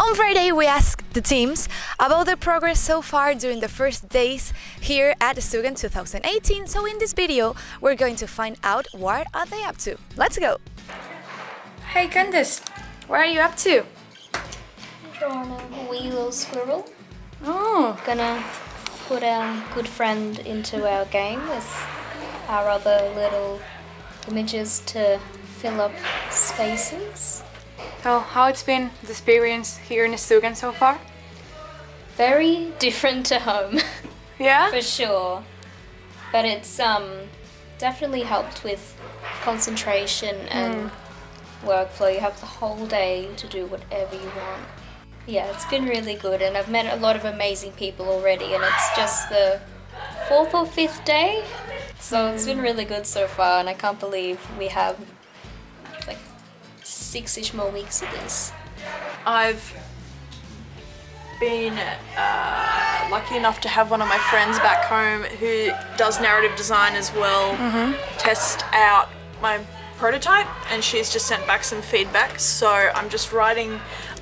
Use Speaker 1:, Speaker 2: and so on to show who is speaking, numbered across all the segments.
Speaker 1: On Friday, we asked the teams about their progress so far during the first days here at Stugan 2018. So in this video, we're going to find out what are they up to. Let's go! Hey Candice, what are you up to?
Speaker 2: Drawing a wee little squirrel.
Speaker 1: Oh,
Speaker 2: Gonna put our good friend into our game with our other little images to fill up spaces.
Speaker 1: so how it's been the experience here in Stugan so far?
Speaker 2: Very different to home,
Speaker 1: Yeah?
Speaker 2: for sure. But it's definitely helped with concentration and workflow. You have the whole day to do whatever you want. Yeah, it's been really good, and I've met a lot of amazing people already, and it's just the 4th or 5th day. So it's been really good so far, and I can't believe we have like 6-ish more weeks of this.
Speaker 3: I've been lucky enough to have one of my friends back home who does narrative design as well test out my prototype, and she's just sent back some feedback. So I'm just writing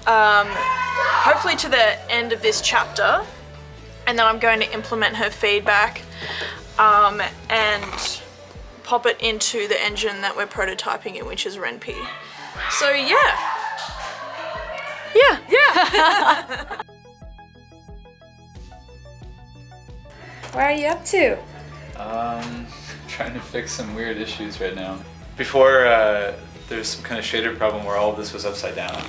Speaker 3: hopefully to the end of this chapter, and then I'm going to implement her feedback and pop it into the engine that we're prototyping in, which is RenP. So yeah.
Speaker 1: What are you up to?
Speaker 4: Trying to fix some weird issues right now. Before, there's some kind of shader problem where all of this was upside down.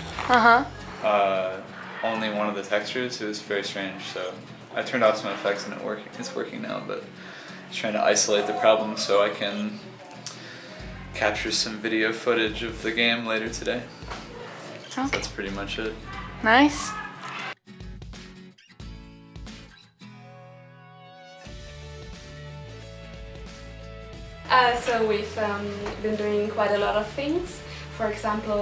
Speaker 4: Only one of the textures. It was very strange, so I turned off some effects and it's working now, but just trying to isolate the problem so I can capture some video footage of the game later today. So that's pretty much it.
Speaker 1: Nice.
Speaker 5: So we've been doing quite a lot of things. For example,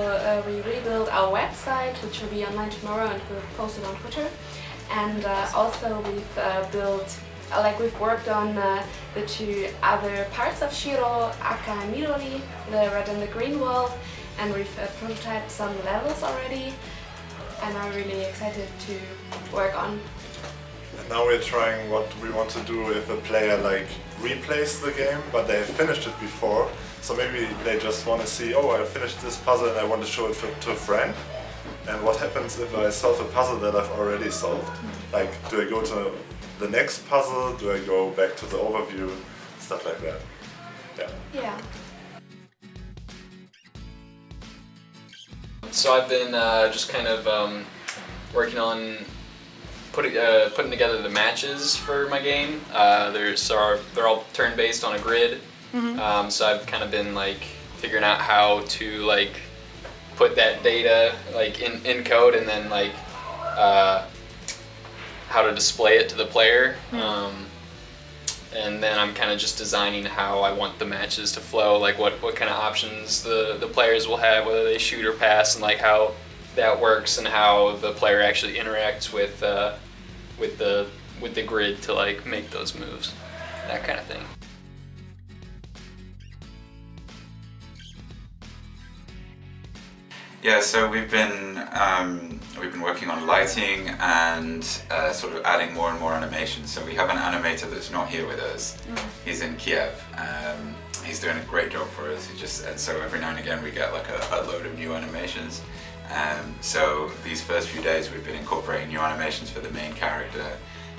Speaker 5: we rebuilt our website, which will be online tomorrow and we'll post it on Twitter. And also we've we've worked on the 2 other parts of Shiro, Aka and Midori, the red and the green world, and we've prototyped some levels already, and I'm really excited to work on.
Speaker 6: And now we're trying what we want to do if a player replays the game, but they finished it before. So maybe they just want to see, oh, I finished this puzzle and I want to show it to a friend. And what happens if I solve a puzzle that I've already solved? Like, do I go to the next puzzle? Do I go back to the overview? Stuff like that.
Speaker 5: Yeah.
Speaker 4: So I've been just kind of working on putting together the matches for my game. They're all turn-based on a grid. So I've kind of been figuring out how to put that data in code, and then how to display it to the player. And then I'm kind of just designing how I want the matches to flow, what kind of options the players will have, whether they shoot or pass, and how that works, and how the player actually interacts with the grid to make those moves, that kind of thing.
Speaker 7: Yeah, so we've been working on lighting and sort of adding more and more animation. So we have an animator that's not here with us. He's in Kiev. He's doing a great job for us. And so every now and again we get a load of new animations. So these first few days we've been incorporating new animations for the main character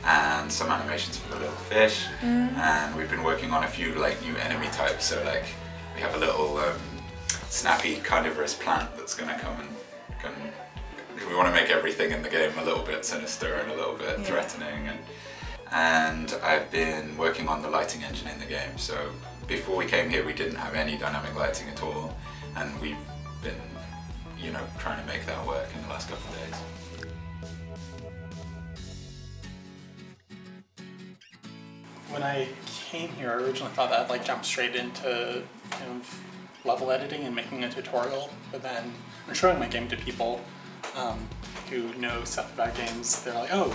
Speaker 7: and some animations for the little fish. And we've been working on a few new enemy types. So we have a little snappy carnivorous plant that's going to come and we want to make everything in the game a little bit sinister and a little bit threatening. And I've been working on the lighting engine in the game. So before we came here we didn't have any dynamic lighting at all, and we've been trying to make that work in the last couple of days.
Speaker 8: When I came here, I originally thought that I'd jump straight into level editing and making a tutorial, but then when showing my game to people who know stuff about games, they're like, oh,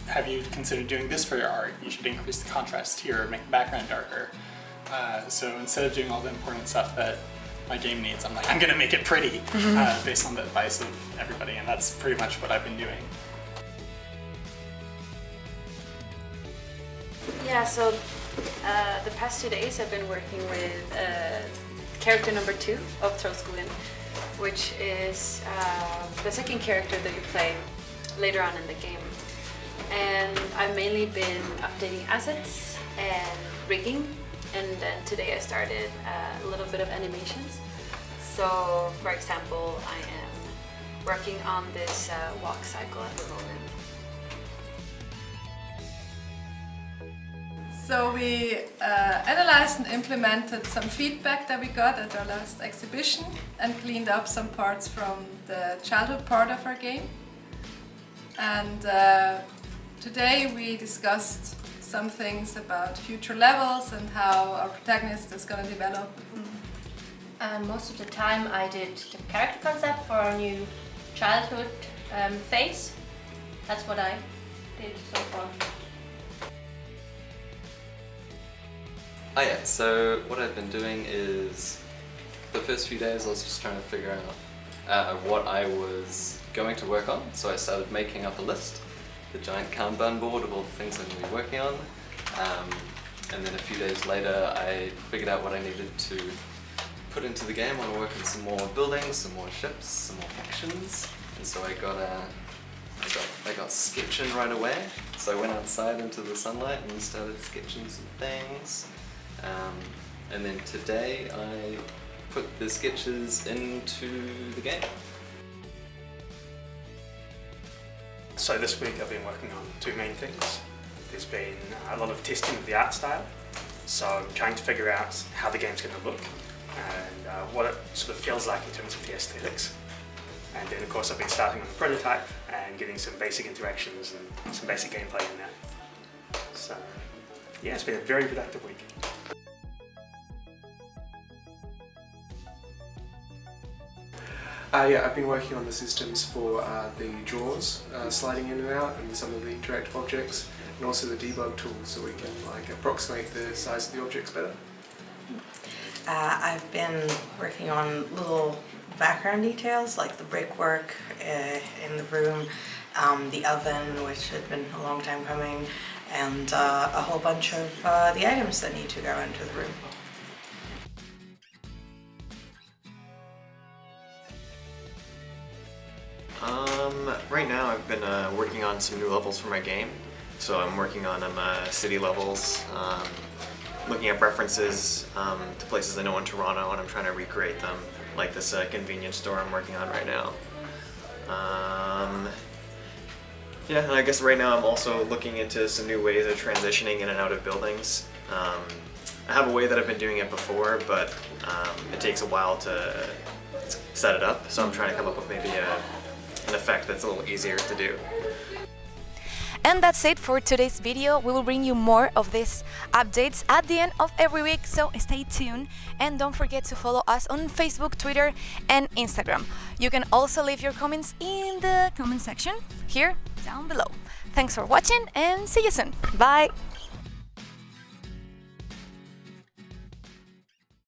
Speaker 8: have you considered doing this for your art? You should increase the contrast here, make the background darker. So instead of doing all the important stuff that my game needs. I'm like, I'm gonna make it pretty based on the advice of everybody, and that's pretty much what I've been doing.
Speaker 9: Yeah, so the past 2 days I've been working with character number 2 of Stugan, which is the second character that you play later on in the game. And I've mainly been updating assets and rigging, and then today I started a little bit of animations. So, for example, I am working on this walk cycle at the moment.
Speaker 10: So we analyzed and implemented some feedback that we got at our last exhibition and cleaned up some parts from the childhood part of our game. And today we discussed some things about future levels and how our protagonist is going to develop.
Speaker 11: And most of the time I did the character concept for our new childhood phase. That's what I did so far.
Speaker 12: Oh yeah, so what I've been doing is, the first few days I was just trying to figure out what I was going to work on, so I started making up a list, the giant Kanban board of all the things I'm going to be working on, and then a few days later I figured out what I needed to put into the game. I want to work on some more buildings, some more ships, some more factions, and so I got sketching right away, so I went outside into the sunlight and started sketching some things. And then today I put the sketches into the game.
Speaker 13: So this week I've been working on 2 main things. There's been a lot of testing of the art style, so trying to figure out how the game's going to look and what it sort of feels like in terms of the aesthetics. And then of course I've been starting on the prototype and getting some basic interactions and some basic gameplay in that. So yeah, it's been a very productive week.
Speaker 14: Yeah, I've been working on the systems for the drawers, sliding in and out, and some of the interactive objects, and also the debug tools, so we can approximate the size of the objects better.
Speaker 15: I've been working on little background details like the brickwork in the room, the oven, which had been a long time coming, and a whole bunch of the items that need to go into the room.
Speaker 16: Right now I've been working on some new levels for my game. So I'm working on city levels, looking at references to places I know in Toronto, and I'm trying to recreate them, like this convenience store I'm working on right now. Yeah, and I guess right now I'm also looking into some new ways of transitioning in and out of buildings. I have a way that I've been doing it before, but it takes a while to set it up, so I'm trying to come up with maybe an effect that's a little easier to do.
Speaker 1: And that's it for today's video. We will bring you more of these updates at the end of every week, so stay tuned and don't forget to follow us on Facebook, Twitter and Instagram. You can also leave your comments in the comment section here down below. Thanks for watching and see you soon. Bye!